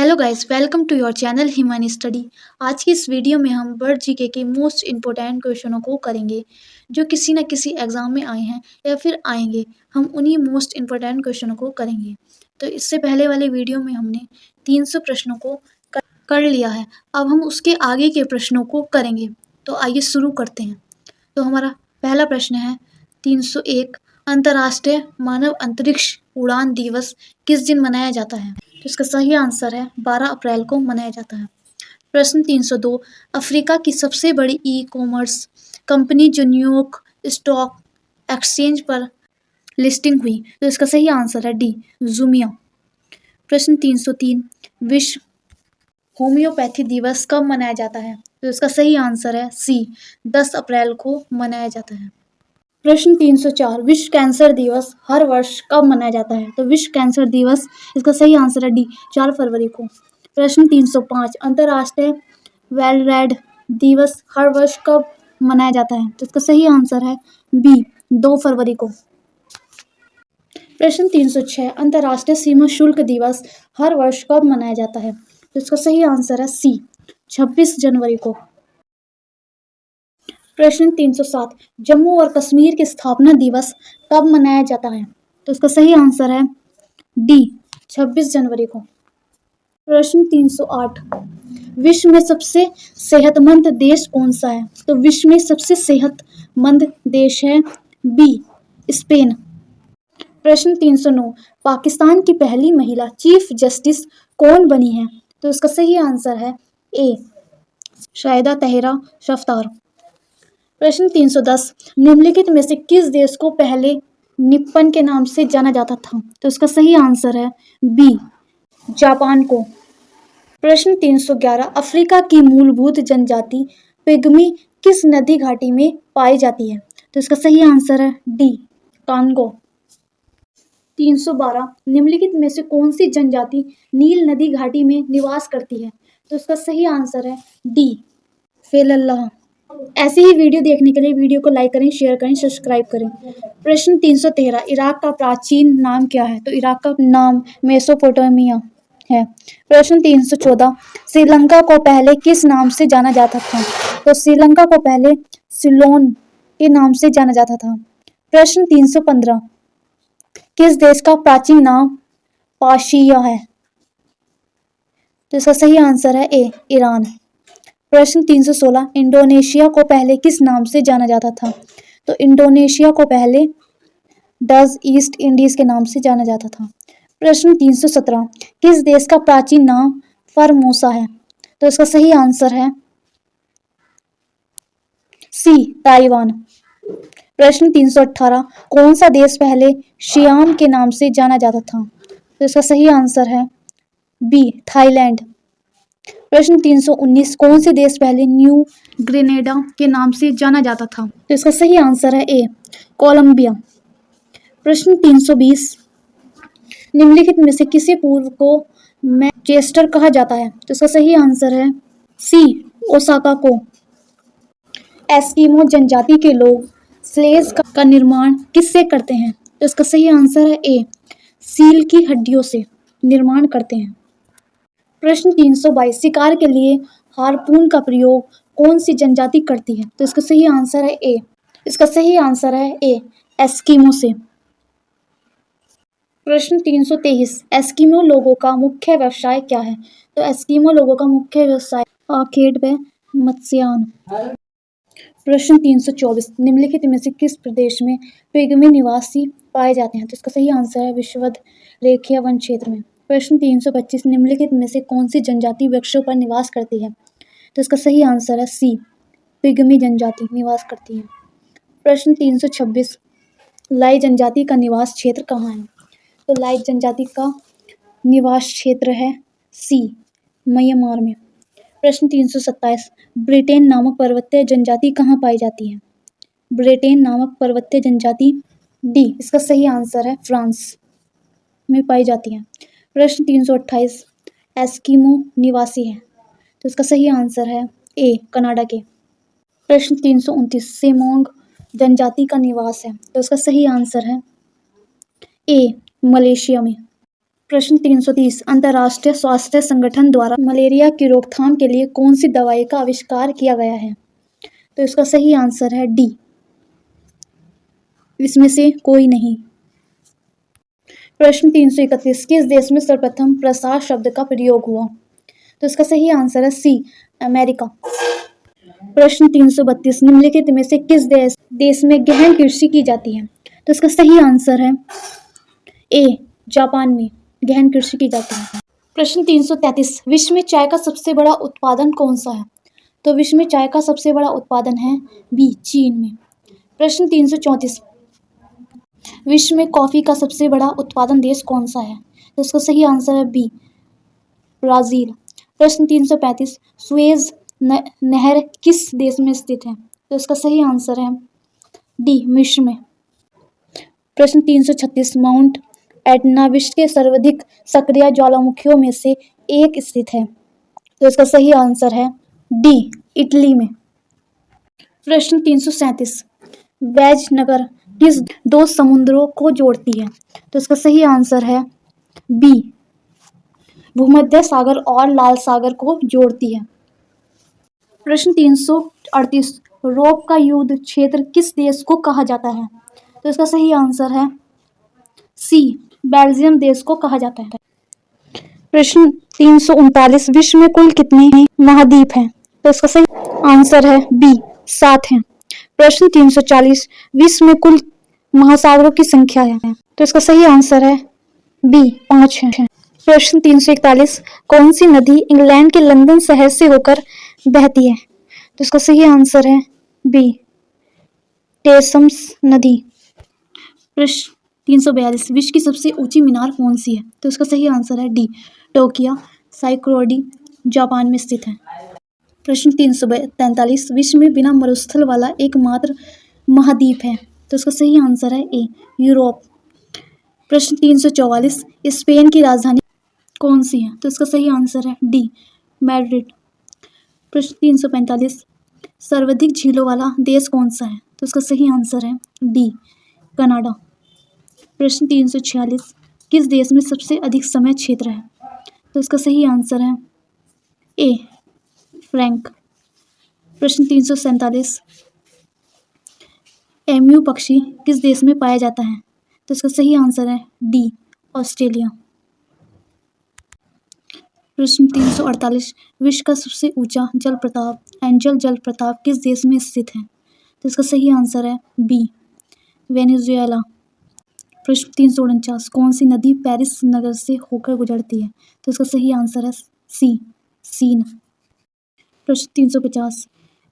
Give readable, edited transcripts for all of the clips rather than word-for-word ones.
Hello guys, welcome to your channel Himani study. आज की इस वीडियो में हम वर्ल्ड जीके के मोस्ट इम्पोर्टेंट क्वेश्चनों को करेंगे जो किसी न किसी एग्जाम में आए हैं या फिर आएंगे। हम उन्हीं मोस्ट इम्पोर्टेंट क्वेश्चनों को करेंगे। तो इससे पहले वाले वीडियो में हमने 300 प्रश्नों को कर लिया है। अब हम उसके आगे के प्रश्नों को करेंगे। तो आइए शुरू करते हैं। तो हमारा पहला प्रश्न है 301, अंतर्राष्ट्रीय मानव अंतरिक्ष उड़ान दिवस किस दिन मनाया जाता है? तो इसका सही आंसर है 12 अप्रैल को मनाया जाता है। प्रश्न 302, अफ्रीका की सबसे बड़ी ई कॉमर्स कंपनी जो न्यूयॉर्क स्टॉक एक्सचेंज पर लिस्टिंग हुई, तो इसका सही आंसर है डी, जूमिया। प्रश्न 303, विश्व होम्योपैथी दिवस कब मनाया जाता है? तो इसका सही आंसर है सी, 10 अप्रैल को मनाया जाता है। प्रश्न 304, विश्व कैंसर दिवस हर वर्ष कब मनाया जाता है? तो विश्व कैंसर दिवस, इसका सही आंसर है डी, 4 फरवरी को। प्रश्न 305, अंतर्राष्ट्रीय वेलरेड दिवस हर वर्ष कब मनाया जाता है? तो इसका सही आंसर है बी, 2 फरवरी को। प्रश्न 306, अंतर्राष्ट्रीय सीमा शुल्क दिवस हर वर्ष कब मनाया जाता है? तो इसका सही आंसर है सी, 26 जनवरी को। प्रश्न 307, जम्मू और कश्मीर के स्थापना दिवस कब मनाया जाता है? तो इसका सही आंसर है डी, 26 जनवरी को। प्रश्न 308, विश्व में सबसे सेहतमंद देश कौन सा है? तो विश्व में सबसे सेहतमंद देश है बी, स्पेन। प्रश्न 309, पाकिस्तान की पहली महिला चीफ जस्टिस कौन बनी है? तो इसका सही आंसर है ए, शाहिदा तहरा शफ्तार। प्रश्न 310, निम्नलिखित में से किस देश को पहले निप्पन के नाम से जाना जाता था? तो इसका सही आंसर है बी, जापान को। प्रश्न 311, अफ्रीका की मूलभूत जनजाति पिग्मी किस नदी घाटी में पाई जाती है? तो इसका सही आंसर है डी, कांगो। 312, निम्नलिखित में से कौन सी जनजाति नील नदी घाटी में निवास करती है? तो इसका सही आंसर है डी, फेलल्लाह। ऐसे ही वीडियो देखने के लिए वीडियो को लाइक करें, शेयर करें, सब्सक्राइब करें। प्रश्न 313, इराक का प्राचीन नाम क्या है? तो इराक का नाम मेसोपोटामिया है। प्रश्न 314, श्रीलंका को पहले किस नाम से जाना जाता था? तो श्रीलंका को पहले सिलोन के नाम से जाना जाता था। प्रश्न 315, किस देश का प्राचीन नाम पाशिया है? तो इसका सही आंसर है ए, ईरान। प्रश्न 316, इंडोनेशिया को पहले किस नाम से जाना जाता था? तो इंडोनेशिया को पहले डच ईस्ट इंडीज के नाम से जाना जाता था। प्रश्न 317, किस देश का प्राचीन नाम फॉर्मोसा है? तो इसका सही आंसर है सी, ताइवान। प्रश्न 318, कौन सा देश पहले शियाम के नाम से जाना जाता था? तो इसका सही आंसर है बी, थाईलैंड। प्रश्न 319, कौन से देश पहले न्यू ग्रेनेडा के नाम से जाना जाता था? तो इसका सही आंसर है ए, कोलंबिया। प्रश्न 320, निम्नलिखित में से किसी पूर्व को मैनचेस्टर कहा जाता है? तो इसका सही आंसर है सी, ओसाका को। एस्किमो जनजाति के लोग स्लेज का निर्माण किससे करते हैं? तो इसका सही आंसर है ए, सील की हड्डियों से निर्माण करते हैं। प्रश्न 322, शिकार के लिए हार्पून का प्रयोग कौन सी जनजाति करती है? तो इसका सही आंसर है ए, इसका सही आंसर है ए, एस्किमो से। प्रश्न 323, एस्किमो लोगों का मुख्य व्यवसाय क्या है? तो एस्किमो लोगों का मुख्य व्यवसाय खेत व मत्स्यान। प्रश्न 324, निम्नलिखित में से किस प्रदेश में पिग्मी निवासी पाए जाते हैं? तो इसका सही आंसर है विषुवत रेखीय वन क्षेत्र में। प्रश्न 325, निम्नलिखित में से कौन सी जनजाति वृक्षों पर निवास करती है? तो इसका सही आंसर है सी, पिग्मी जनजाति निवास करती है। प्रश्न 326, लाई जनजाति का निवास क्षेत्र कहाँ है? तो लाई जनजाति का निवास क्षेत्र है सी, म्यांमार में। प्रश्न 327, ब्रिटेन नामक पर्वतीय जनजाति कहाँ पाई जाती है? ब्रिटेन नामक पर्वतीय जनजाति डी, इसका सही आंसर है फ्रांस में पाई जाती है। प्रश्न 328, एस्किमो निवासी है? तो इसका सही आंसर है ए, कनाडा के। प्रश्न 329, सेमोंग जनजाति का निवास है? तो इसका सही आंसर है ए, मलेशिया में। प्रश्न 330 अंतर्राष्ट्रीय स्वास्थ्य संगठन द्वारा मलेरिया की रोकथाम के लिए कौन सी दवाई का आविष्कार किया गया है? तो इसका सही आंसर है डी, इसमें से कोई नहीं। प्रश्न 331 किस देश में सर्वप्रथम प्रसार शब्द का प्रयोग हुआ? तो इसका सही आंसर है सी, अमेरिका। प्रश्न 332 निम्नलिखित में से किस देश में गहन कृषि की जाती है? तो इसका सही आंसर है ए, जापान में गहन कृषि की जाती है। प्रश्न 333 विश्व में चाय का सबसे बड़ा उत्पादन कौन सा है? तो विश्व में चाय का सबसे बड़ा उत्पादन है बी, चीन में। प्रश्न 334 विश्व में कॉफी का सबसे बड़ा उत्पादन देश कौन सा है? तो इसका सही आंसर है बी, ब्राजील। प्रश्न 335 सुएज नहर किस देश में स्थित है? तो इसका सही आंसर है डी, मिस्र में। प्रश्न 336 माउंट एटना विश्व के सर्वाधिक सक्रिय ज्वालामुखियों में से एक स्थित है। तो इसका सही आंसर है डी, इटली में। प्रश्न 337 वेज नगर किस दो समुद्रों को जोड़ती है? तो इसका सही आंसर है बी, भूमध्य सागर और लाल सागर को जोड़ती है। प्रश्न 338 रोप का युद्ध क्षेत्र किस देश को कहा जाता है? तो इसका सही आंसर है सी, बेल्जियम देश को कहा जाता है। प्रश्न 339 विश्व में कुल कितने महाद्वीप हैं? तो इसका सही आंसर है बी, 7 हैं। प्रश्न 340 विश्व में कुल महासागरों की संख्या है? तो इसका सही आंसर है बी, 5 है। प्रश्न 341 कौन सी नदी इंग्लैंड के लंदन शहर से होकर बहती है? तो इसका सही आंसर है बी, टेम्स नदी। प्रश्न 342 विश्व की सबसे ऊंची मीनार कौन सी है? तो इसका सही आंसर है डी, टोक्यो साइक्रोडी जापान में स्थित है। प्रश्न 343 विश्व में बिना मरुस्थल वाला एकमात्र महाद्वीप है? तो इसका सही आंसर है ए, यूरोप। प्रश्न 344 स्पेन की राजधानी कौन सी है? तो इसका सही आंसर है डी, मैड्रिड। प्रश्न 345 सर्वाधिक झीलों वाला देश कौन सा है? तो इसका सही आंसर है डी, कनाडा। प्रश्न 346 किस देश में सबसे अधिक समय क्षेत्र है? तो इसका सही आंसर है ए, फ्रैंक। प्रश्न 347 एम्यू पक्षी किस देश में पाया जाता है? तो इसका सही आंसर है डी, ऑस्ट्रेलिया। प्रश्न 348 विश्व का सबसे ऊंचा जलप्रपात एंजल जलप्रपात किस देश में स्थित है? तो इसका सही आंसर है बी, वेनेजुएला। प्रश्न 349 कौन सी नदी पेरिस नगर से होकर गुजरती है? तो इसका सही आंसर है सी, सीन। प्रश्न 350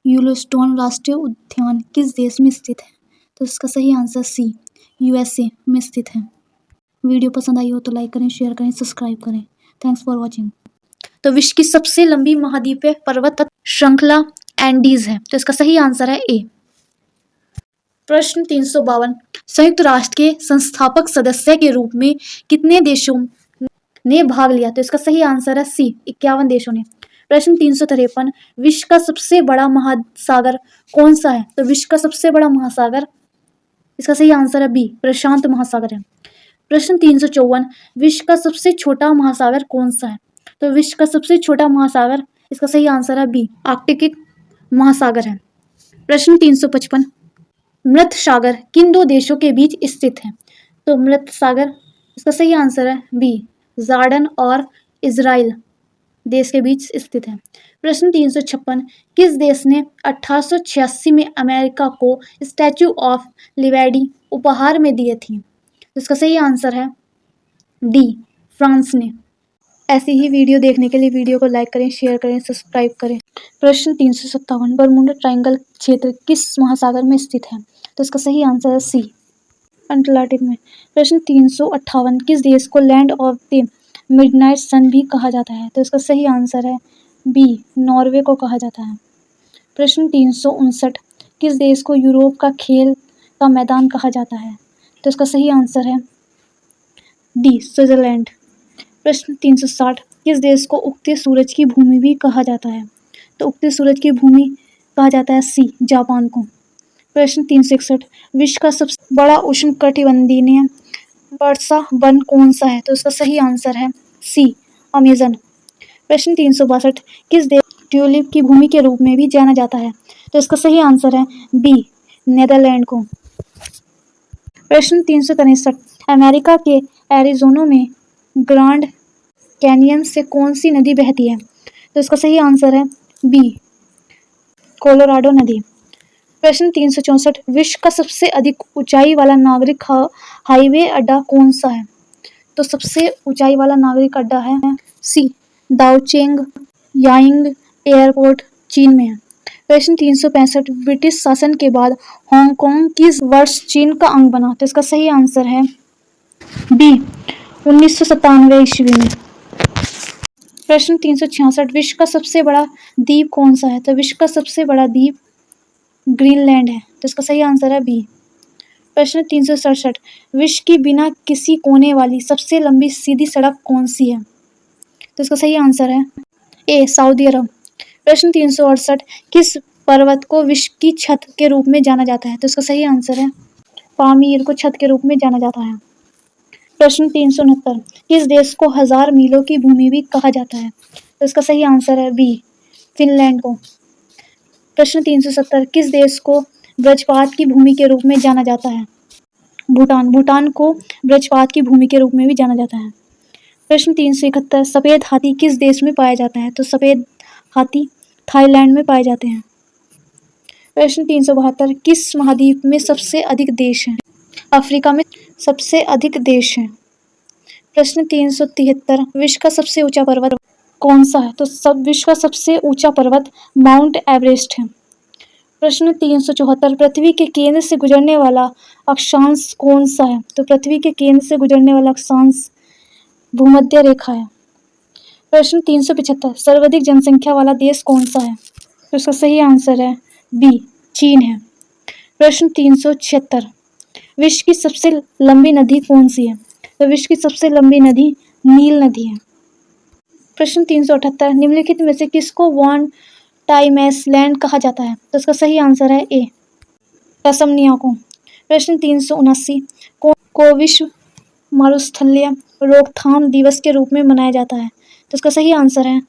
येलोस्टोन राष्ट्रीय उद्यान किस देश में स्थित है? तो इसका सही आंसर सी, यूएसए में स्थित है। वीडियो पसंद आई हो तो लाइक करें, शेयर करें, सब्सक्राइब करें। Thanks for watching. तो विश्व की सबसे लंबी महाद्वीपीय पर्वत श्रृंखला एंडीज है। तो इसका सही आंसर है ए। प्रश्न 352 संयुक्त राष्ट्र के संस्थापक सदस्य के रूप में कितने देशों ने भाग लिया? तो इसका सही आंसर है सी, 51 देशों ने। प्रश्न 353 विश्व का सबसे बड़ा महासागर कौन सा है? तो विश्व का सबसे बड़ा महासागर, इसका सही आंसर है बी, प्रशांत महासागर है। प्रश्न 354 विश्व का सबसे छोटा महासागर कौन सा है? तो विश्व का सबसे छोटा महासागर, इसका सही आंसर है बी, आर्कटिक महासागर है। प्रश्न 355 मृत सागर किन दो देशों के बीच स्थित है? तो मृत सागर, इसका सही आंसर है बी, जॉर्डन और इजराइल देश के बीच स्थित है। प्रश्न 356 किस देश ने 1886 में अमेरिका को स्टैचू ऑफ लिबर्टी उपहार में दिए थी? इसका सही आंसर है डी, फ्रांस ने। ऐसी ही वीडियो देखने के लिए वीडियो को लाइक करें, शेयर करें, सब्सक्राइब करें। प्रश्न 357 बरमूडा ट्रायंगल क्षेत्र किस महासागर में स्थित है? तो इसका सही आंसर है सी, अटलांटिक में। प्रश्न 358 किस देश को लैंड ऑफ द मिडनाइट सन भी कहा जाता है? तो इसका सही आंसर है बी, नॉर्वे को कहा जाता है। प्रश्न 359 किस देश को यूरोप का खेल का मैदान कहा जाता है? तो इसका सही आंसर है डी, स्विट्जरलैंड। प्रश्न 360 किस देश को उगते सूरज की भूमि भी कहा जाता है? तो उगते सूरज की भूमि कहा जाता है सी, जापान को। प्रश्न 361 विश्व का सबसे बड़ा उष्णकटिबंधीय वर्षा वन कौन सा है? तो इसका सही आंसर है सी, अमेजन। प्रश्न 362, किस देश ट्यूलिप की भूमि के रूप में भी जाना जाता है? तो इसका सही आंसर है बी, नेदरलैंड को। प्रश्न 363, अमेरिका के एरिजोना में ग्रांड कैनियन से कौन सी नदी बहती है? तो इसका सही आंसर है बी, कोलोराडो नदी। प्रश्न 364, विश्व का सबसे अधिक ऊंचाई वाला नागरिक हाईवे अड्डा कौन सा है? तो सबसे ऊंचाई वाला नागरिक अड्डा है सी, दाओचेंग याइंग एयरपोर्ट, चीन में है। प्रश्न 365, ब्रिटिश शासन के बाद हांगकांग किस वर्ष चीन का अंग बना? तो इसका सही आंसर है बी, 1997 ईस्वी में। प्रश्न 366, विश्व का सबसे बड़ा द्वीप कौन सा है? तो विश्व का सबसे बड़ा द्वीप ग्रीनलैंड है। तो इसका सही आंसर है बी। प्रश्न 367, विश्व की बिना किसी कोने वाली सबसे लंबी सीधी सड़क कौन सी है? तो इसका सही आंसर है ए, सऊदी अरब। प्रश्न 368, किस पर्वत को विश्व की छत के रूप में जाना जाता है? तो इसका सही आंसर है पामीर को छत के रूप में जाना जाता है। प्रश्न 369, किस देश को 1000 मीलों की भूमि भी कहा जाता है? तो इसका सही आंसर है बी, फिनलैंड को। प्रश्न 370, किस देश को वज्रपात की भूमि के रूप में जाना जाता है? भूटान। भूटान को वज्रपात की भूमि के रूप में भी जाना जाता है। प्रश्न 371, सफ़ेद हाथी किस देश में पाया जाता है? तो सफ़ेद हाथी थाईलैंड में पाए जाते हैं। प्रश्न 372, किस महाद्वीप में सबसे अधिक देश हैं? अफ्रीका में सबसे अधिक देश हैं। प्रश्न 373, विश्व का सबसे ऊंचा पर्वत कौन सा है? तो विश्व का सबसे ऊंचा पर्वत माउंट एवरेस्ट है। प्रश्न 374, पृथ्वी के केंद्र से गुजरने वाला अक्षांश कौन सा है? तो पृथ्वी के केंद्र से गुजरने वाला अक्षांश भूमध्य रेखा है। प्रश्न 375, सर्वाधिक जनसंख्या वाला देश कौन सा है? तो इसका सही आंसर है बी, चीन है। प्रश्न 376, विश्व की सबसे लंबी नदी कौन सी है? तो विश्व की सबसे लंबी नदी नील नदी है। प्रश्न 378, निम्नलिखित में से किसको वन टाइमस लैंड कहा जाता है? तो इसका सही आंसर है ए, तसमनिया को। प्रश्न 379, को विश्व मरुस्थलीय रोकथाम दिवस के रूप में मनाया जाता है? तो इसका सही आंसर है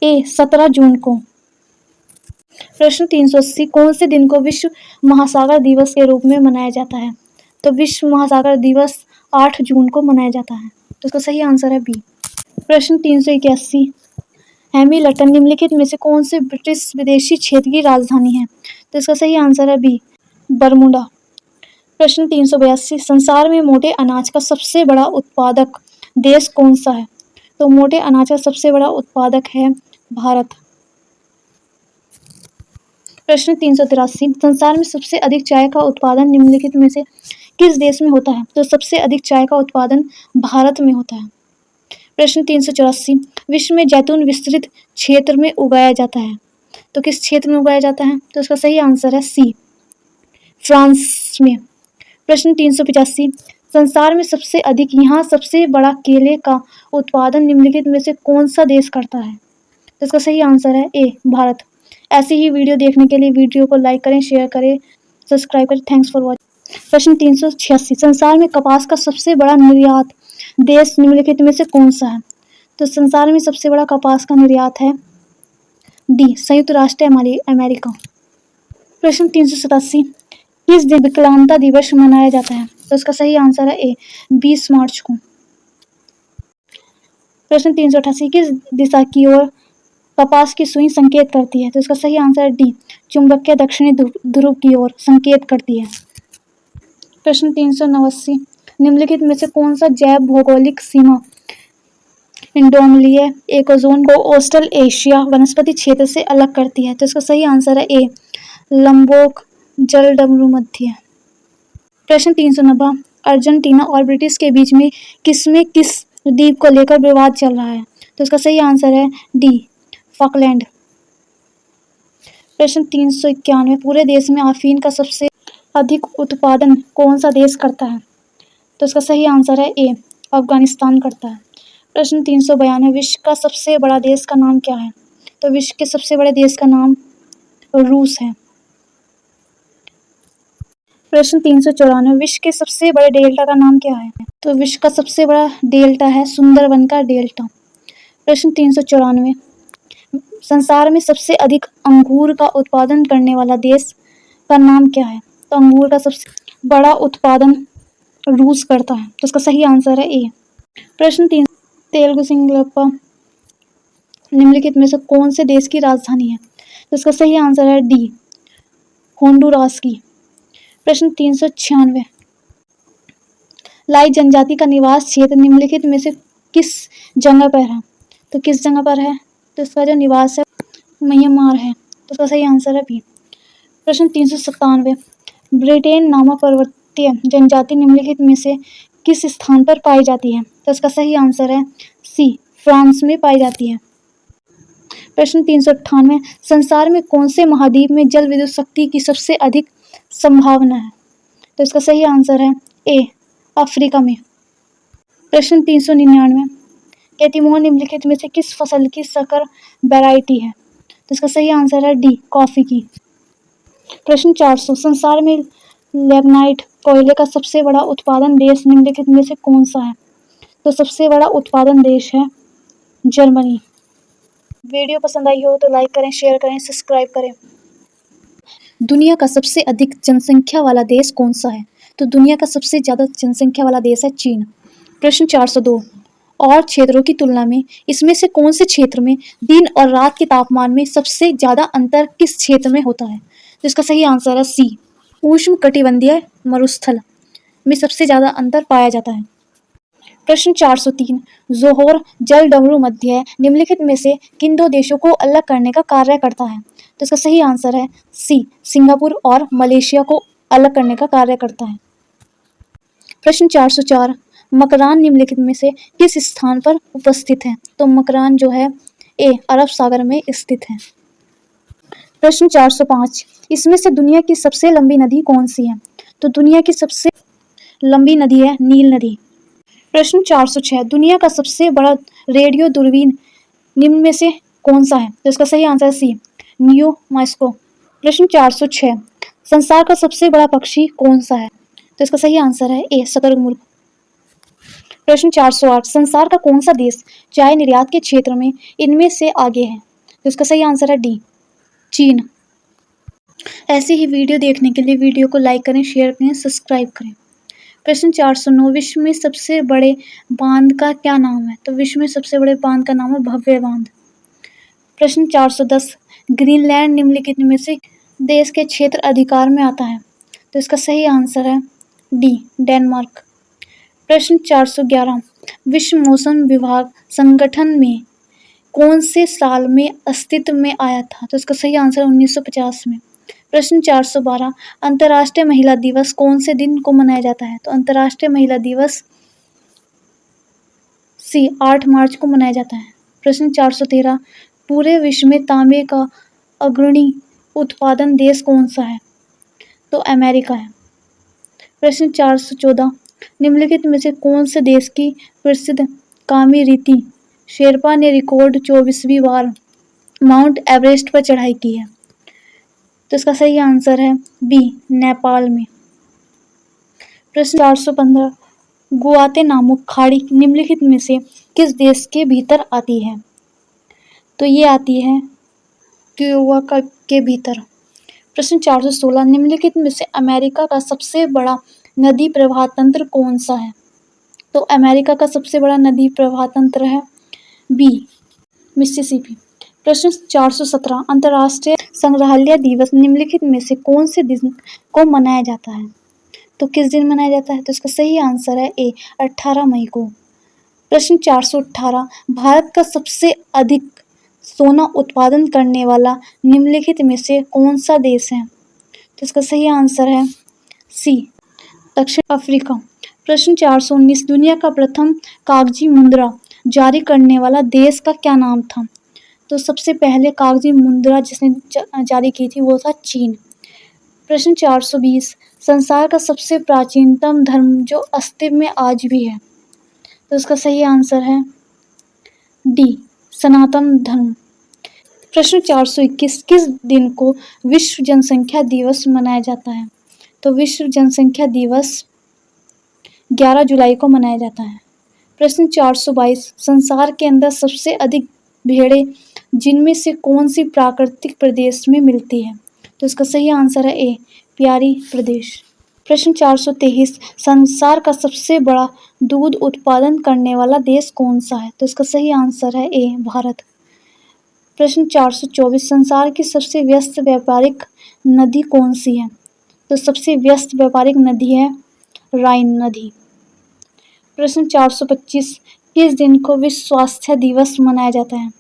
ए, 17 जून को। प्रश्न 380, कौन से दिन को विश्व महासागर दिवस के रूप में मनाया जाता है? तो विश्व महासागर दिवस 8 जून को मनाया जाता है। तो इसका सही आंसर है बी। प्रश्न 381, हैमिल्टन निम्नलिखित में से कौन से ब्रिटिश विदेशी क्षेत्र की राजधानी है? तो इसका सही आंसर है बी, बरमूडा। प्रश्न 382, संसार में मोटे अनाज का सबसे बड़ा उत्पादक देश कौन सा है? तो मोटे अनाज का सबसे बड़ा उत्पादक है भारत। प्रश्न 383, संसार में सबसे अधिक चाय का उत्पादन निम्नलिखित में से किस देश में होता है? तो सबसे अधिक चाय का उत्पादन भारत में होता है। प्रश्न 384, विश्व में जैतून विस्तृत क्षेत्र में उगाया जाता है? तो किस क्षेत्र में उगाया जाता है? तो इसका सही आंसर है सी, फ्रांस में। प्रश्न 385, संसार में सबसे अधिक यहाँ सबसे बड़ा केले का उत्पादन निम्नलिखित में से कौन सा देश करता है? तो इसका सही आंसर है ए, भारत। ऐसी ही वीडियो देखने के लिए वीडियो को लाइक करें, शेयर करें, सब्सक्राइब करें। Thanks for watching. प्रश्न 386, संसार में कपास का सबसे बड़ा निर्यात देश निम्नलिखित में से कौन सा है? तो संसार में सबसे बड़ा कपास का निर्यात है डी, संयुक्त राष्ट्र अमेरिका। प्रश्न 387, किस दिन विकलांगता दिवस मनाया जाता है? तो इसका सही आंसर है ए, 20 मार्च को। प्रश्न 388, किस दिशा की ओर कपास की सुई संकेत करती है? तो इसका सही आंसर है डी, चुंबकीय दक्षिणी ध्रुव की ओर संकेत करती है। प्रश्न 389, निम्नलिखित में से कौन सा जैव भौगोलिक सीमा इंडोमलीय एकोजोन को ऑस्ट्रल एशिया वनस्पति क्षेत्र से अलग करती है? तो इसका सही आंसर है ए, लंबोक जलडमरू मध्य। प्रश्न 390, अर्जेंटीना और ब्रिटिश के बीच में किस द्वीप को लेकर विवाद चल रहा है? तो इसका सही आंसर है डी, फॉकलैंड। प्रश्न 391, पूरे देश में अफीम का सबसे अधिक उत्पादन कौन सा देश करता है? तो इसका सही आंसर है ए, अफगानिस्तान करता है। प्रश्न 392, विश्व का सबसे बड़ा देश का नाम क्या है? तो विश्व के सबसे बड़े देश का नाम रूस है। प्रश्न 394, विश्व के सबसे बड़े डेल्टा का नाम क्या है? तो विश्व का सबसे बड़ा डेल्टा है सुंदरबन का डेल्टा। प्रश्न 394, संसार में सबसे अधिक अंगूर का उत्पादन करने वाला देश का नाम क्या है? तो अंगूर का सबसे बड़ा उत्पादन रूस करता है, तो इसका सही आंसर है ए। प्रश्न 3, तेलुगु सिंगलप्पा निम्नलिखित में से कौन से देश की राजधानी है? तो इसका सही आंसर है डी, होंडुरास की। प्रश्न 396, लाई जनजाति का निवास क्षेत्र निम्नलिखित में से किस जगह पर है? तो किस जगह पर है? तो इसका जो निवास है म्यांमार है, तो इसका सही आंसर है बी। प्रश्न 397, ब्रिटेन नामक पर्वतीय जनजाति निम्नलिखित में से किस स्थान पर पाई जाती है? तो इसका सही आंसर है सी, फ्रांस में पाई जाती है। प्रश्न 398, संसार में कौन से महाद्वीप में जल विद्युत शक्ति की सबसे अधिक संभावना है? तो इसका सही आंसर है ए, अफ्रीका में। प्रश्न 399, कैटिमोन निम्नलिखित में से किस फसल की संकर वैरायटी है? तो इसका सही आंसर है डी, कॉफी की। प्रश्न 400, संसार में लिग्नाइट कोयले का सबसे बड़ा उत्पादन देश निम्नलिखित में से कौन सा है? तो सबसे बड़ा उत्पादन देश है जर्मनी। वीडियो पसंद आई हो तो लाइक करें, शेयर करें, सब्सक्राइब करें। दुनिया का सबसे अधिक जनसंख्या वाला देश कौन सा है? तो दुनिया का सबसे ज़्यादा जनसंख्या वाला देश है चीन। प्रश्न 402, और क्षेत्रों की तुलना में इसमें से कौन से क्षेत्र में दिन और रात के तापमान में सबसे ज़्यादा अंतर किस क्षेत्र में होता है? तो इसका सही आंसर है सी, उष्ण कटिबंधीय मरुस्थल में सबसे ज़्यादा अंतर पाया जाता है। प्रश्न 403, जोहोर जल डमरू मध्य निम्नलिखित में से किन दो देशों को अलग करने का कार्य करता है? तो इसका सही आंसर है सी, सिंगापुर और मलेशिया को अलग करने का कार्य करता है। प्रश्न 404, मकरान निम्नलिखित में से किस स्थान पर उपस्थित है? तो मकरान जो है ए, अरब सागर में स्थित है। प्रश्न 405, इसमें से दुनिया की सबसे लंबी नदी कौन सी है? तो दुनिया की सबसे लंबी नदी है नील नदी। प्रश्न 406, दुनिया का सबसे बड़ा रेडियो दूरबीन निम्न में से कौन सा है? तो इसका सही आंसर है सी, न्यू मॉस्को। प्रश्न 406, संसार का सबसे बड़ा पक्षी कौन सा है? तो इसका सही आंसर है ए, शुतुरमुर्ग। प्रश्न 408, संसार का कौन सा देश चाय निर्यात के क्षेत्र में इनमें से आगे है? तो इसका सही आंसर है डी, चीन। ऐसी ही वीडियो देखने के लिए वीडियो को लाइक करें, शेयर करें, सब्सक्राइब करें। प्रश्न 409, विश्व में सबसे बड़े बांध का क्या नाम है? तो विश्व में सबसे बड़े बांध का नाम है भव्य बांध। प्रश्न 410, ग्रीनलैंड निम्नलिखित में से देश के क्षेत्र अधिकार में आता है? तो इसका सही आंसर है डी, डेनमार्क। प्रश्न 411, विश्व मौसम विभाग संगठन में कौन से साल में अस्तित्व में आया था? तो इसका सही आंसर 1950 में। प्रश्न 412, अंतर्राष्ट्रीय महिला दिवस कौन से दिन को मनाया जाता है? तो अंतर्राष्ट्रीय महिला दिवस सी, 8 मार्च को मनाया जाता है। प्रश्न 413, पूरे विश्व में तांबे का अग्रणी उत्पादन देश कौन सा है? तो अमेरिका है। प्रश्न 414, निम्नलिखित में से कौन से देश की प्रसिद्ध कामी रीति शेरपा ने रिकॉर्ड 24वीं बार माउंट एवरेस्ट पर चढ़ाई की है? तो इसका सही आंसर है बी, नेपाल में। प्रश्न 415, गुआतेमाला खाड़ी निम्नलिखित में से किस देश के भीतर आती है? तो ये आती है क्यूबा के भीतर। प्रश्न 416, निम्नलिखित में से अमेरिका का सबसे बड़ा नदी प्रवाह तंत्र कौन सा है? तो अमेरिका का सबसे बड़ा नदी प्रवाह तंत्र है बी, मिसिसिपी। प्रश्न 417, अंतर्राष्ट्रीय संग्रहालय दिवस निम्नलिखित में से कौन से दिन को मनाया जाता है? तो किस दिन मनाया जाता है? तो इसका सही आंसर है ए, 18 मई को। प्रश्न 418, भारत का सबसे अधिक सोना उत्पादन करने वाला निम्नलिखित में से कौन सा देश है? तो इसका सही आंसर है सी, दक्षिण अफ्रीका। प्रश्न 419, दुनिया का प्रथम कागजी मुद्रा जारी करने वाला देश का क्या नाम था? तो सबसे पहले कागजी मुद्रा जिसने जारी की थी वो था चीन। प्रश्न 420, संसार का सबसे प्राचीनतम धर्म जो अस्तित्व में आज भी है? तो इसका सही आंसर है डी, सनातन धर्म। प्रश्न 421, किस दिन को विश्व जनसंख्या दिवस मनाया जाता है? तो विश्व जनसंख्या दिवस 11 जुलाई को मनाया जाता है। प्रश्न 422, संसार के अंदर सबसे अधिक भेड़ें जिनमें से कौन सी प्राकृतिक प्रदेश में मिलती है? तो इसका सही आंसर है ए, प्यारी प्रदेश। प्रश्न 423, संसार का सबसे बड़ा दूध उत्पादन करने वाला देश कौन सा है? तो इसका सही आंसर है ए, भारत। प्रश्न 424, संसार की सबसे व्यस्त व्यापारिक नदी कौन सी है? तो सबसे व्यस्त व्यापारिक नदी है राइन नदी। प्रश्न 425, किस दिन को विश्व स्वास्थ्य दिवस मनाया जाता है?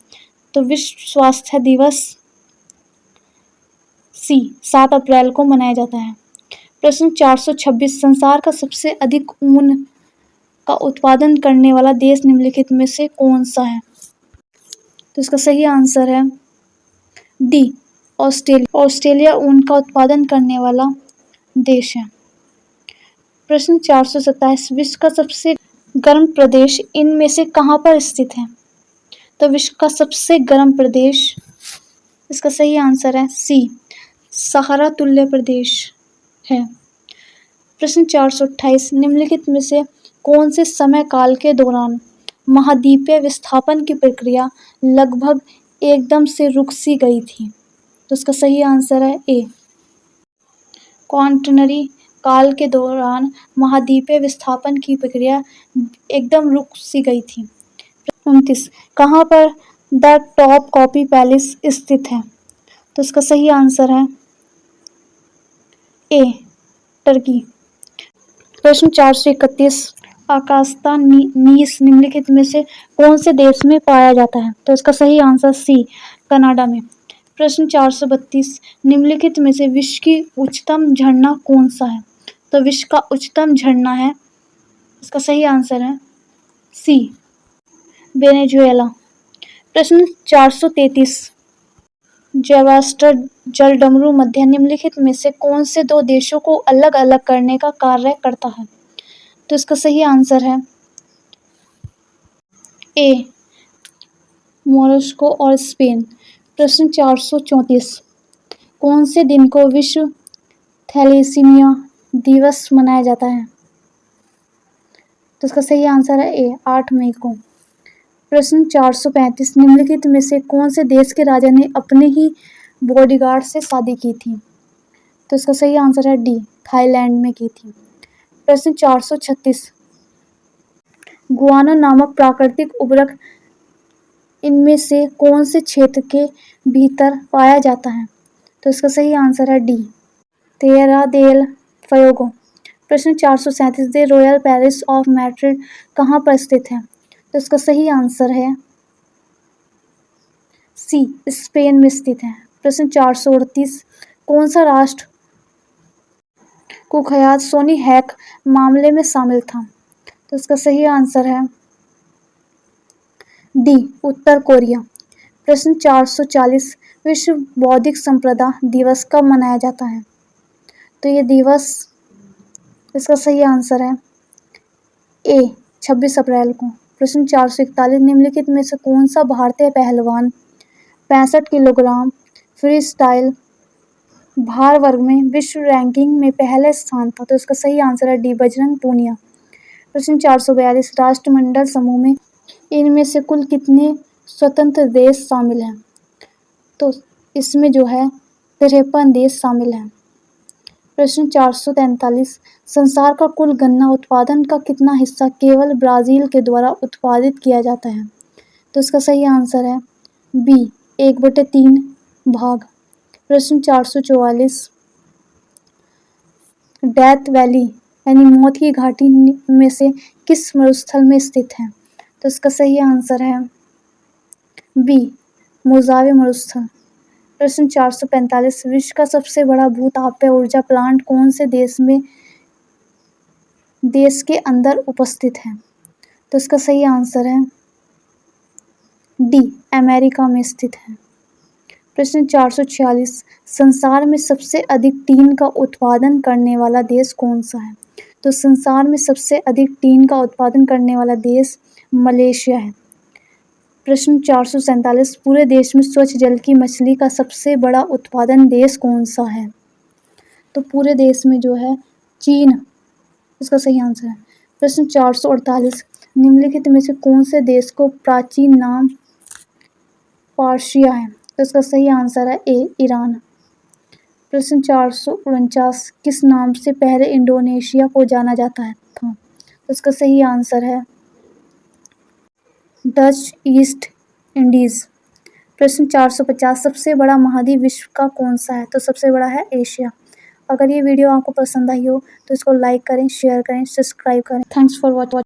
तो विश्व स्वास्थ्य दिवस सी, 7 अप्रैल को मनाया जाता है। प्रश्न 426, संसार का सबसे अधिक ऊन का उत्पादन करने वाला देश निम्नलिखित में से कौन सा है? तो इसका सही आंसर है डी, ऑस्ट्रेलिया। ऑस्ट्रेलिया ऊन का उत्पादन करने वाला देश है। प्रश्न 427, विश्व का सबसे गर्म प्रदेश इनमें से कहाँ पर स्थित है? तो विश्व का सबसे गर्म प्रदेश, इसका सही आंसर है सी, सहारा तुल्य प्रदेश है। प्रश्न 428, निम्नलिखित में से कौन से समय काल के दौरान महाद्वीपीय विस्थापन की प्रक्रिया लगभग एकदम से रुक सी गई थी? तो इसका सही आंसर है ए, क्वाटरनरी काल के दौरान महाद्वीपीय विस्थापन की प्रक्रिया एकदम रुक सी गई थी। 29, कहाँ पर द टॉप कॉपी पैलेस स्थित है? तो इसका सही आंसर है ए, टर्की। प्रश्न 431, आकास्ता नीस निम्नलिखित में से कौन से देश में पाया जाता है? तो इसका सही आंसर सी, कनाडा में। प्रश्न 432, निम्नलिखित में से विश्व की उच्चतम झरना कौन सा है? तो विश्व का उच्चतम झरना है, इसका सही आंसर है सी, वेनेजुएला। प्रश्न 433, ज़ेवास्टर जलडमरू मध्य निम्नलिखित में से कौन से दो देशों को अलग अलग करने का कार्य करता है? तो इसका सही आंसर है ए, मोरक्को और स्पेन। प्रश्न 434, कौन से दिन को विश्व थैलेसीमिया दिवस मनाया जाता है? तो इसका सही आंसर है ए, 8 मई को। प्रश्न 435, निम्नलिखित में से कौन से देश के राजा ने अपने ही बॉडीगार्ड से शादी की थी? तो इसका सही आंसर है डी, थाईलैंड में की थी। प्रश्न 436, गुआनो नामक प्राकृतिक उर्वरक इनमें से कौन से क्षेत्र के भीतर पाया जाता है? तो इसका सही आंसर है डी, तेरा देल फयोगो। प्रश्न 437, the royal palace of Madrid कहाँ पर स्थित है? तो इसका सही आंसर है सी, स्पेन में स्थित है। प्रश्न 438, कौन सा राष्ट्र कुख्यात सोनी हैक मामले में शामिल था? तो इसका सही आंसर है डी, उत्तर कोरिया। प्रश्न 440, विश्व बौद्धिक संपदा दिवस कब मनाया जाता है? तो ये दिवस, इसका सही आंसर है ए, 26 अप्रैल को। प्रश्न 441, निम्नलिखित में से कौन सा भारतीय पहलवान 65 किलोग्राम फ्री स्टाइल भार वर्ग में विश्व रैंकिंग में पहले स्थान था? तो इसका सही आंसर है डी, बजरंग पूनिया। प्रश्न 442, राष्ट्रमंडल समूह में इनमें से कुल कितने स्वतंत्र देश शामिल हैं? तो इसमें जो है 53 देश शामिल हैं। प्रश्न 443, संसार का कुल गन्ना उत्पादन का कितना हिस्सा केवल ब्राज़ील के द्वारा उत्पादित किया जाता है? तो इसका सही आंसर है बी, 1/3 भाग। प्रश्न 444, डेथ वैली यानी मौत की घाटी में से किस मरुस्थल में स्थित है? तो इसका सही आंसर है बी, मोजावे मरुस्थल। प्रश्न 445, विश्व का सबसे बड़ा भूतापीय ऊर्जा प्लांट कौन से देश के अंदर उपस्थित है? तो इसका सही आंसर है डी, अमेरिका में स्थित है। प्रश्न 446, संसार में सबसे अधिक टीन का उत्पादन करने वाला देश कौन सा है? तो संसार में सबसे अधिक टीन का उत्पादन करने वाला देश मलेशिया है। प्रश्न 447, पूरे देश में स्वच्छ जल की मछली का सबसे बड़ा उत्पादन देश कौन सा है? तो पूरे देश में जो है चीन इसका सही आंसर है। प्रश्न 448, निम्नलिखित में से कौन से देश को प्राचीन नाम पर्शिया है? तो इसका सही आंसर है ए ईरान। प्रश्न 449, किस नाम से पहले इंडोनेशिया को जाना जाता है था? तो इसका सही आंसर है डच ईस्ट इंडीज। प्रश्न 450, सबसे बड़ा महाद्वीप विश्व का कौन सा है? तो सबसे बड़ा है एशिया। अगर ये वीडियो आपको पसंद आई हो तो इसको लाइक करें, शेयर करें, सब्सक्राइब करें। Thanks for watching.